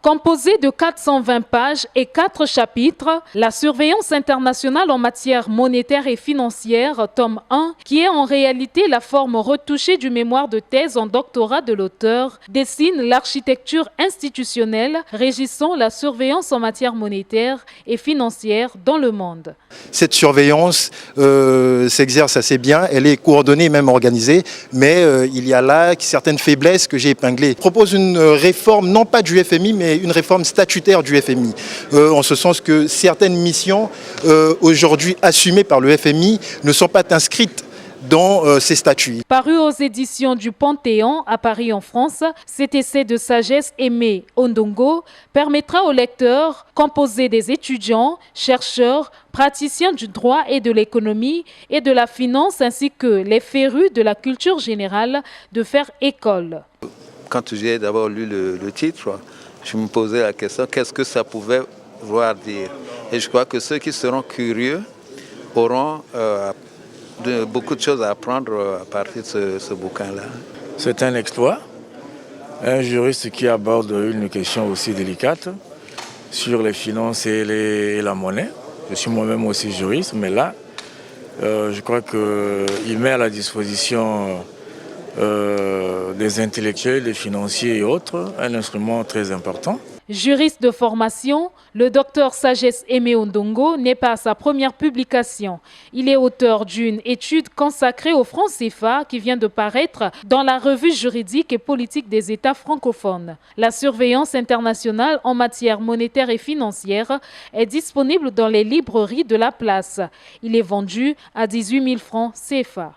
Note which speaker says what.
Speaker 1: Composée de 420 pages et 4 chapitres, la surveillance internationale en matière monétaire et financière, tome 1, qui est en réalité la forme retouchée du mémoire de thèse en doctorat de l'auteur, dessine l'architecture institutionnelle régissant la surveillance en matière monétaire et financière dans le monde.
Speaker 2: Cette surveillance s'exerce assez bien, elle est coordonnée, même organisée, mais il y a là certaines faiblesses que j'ai épinglées. Je propose une réforme, non pas du FMI, mais une réforme statutaire du FMI, en ce sens que certaines missions aujourd'hui assumées par le FMI ne sont pas inscrites dans ces statuts.
Speaker 1: Paru aux éditions du Panthéon à Paris en France, cet essai de sagesse Aimé Ondongo permettra aux lecteurs, composé des étudiants, chercheurs, praticiens du droit et de l'économie et de la finance ainsi que les férus de la culture générale, de faire école.
Speaker 3: Quand j'ai d'abord lu le titre, je me posais la question, qu'est-ce que ça pouvait vouloir dire? Et je crois que ceux qui seront curieux auront beaucoup de choses à apprendre à partir de ce bouquin-là.
Speaker 4: C'est un exploit, un juriste qui aborde une question aussi délicate sur les finances et la monnaie. Je suis moi-même aussi juriste, mais là, je crois qu'il met à la disposition des intellectuels, des financiers et autres, un instrument très important.
Speaker 1: Juriste de formation, le docteur Sagesse Aimé Ondongo n'est pas à sa première publication. Il est auteur d'une étude consacrée au franc CFA qui vient de paraître dans la revue juridique et politique des États francophones. La surveillance internationale en matière monétaire et financière est disponible dans les librairies de la place. Il est vendu à 18 000 francs CFA.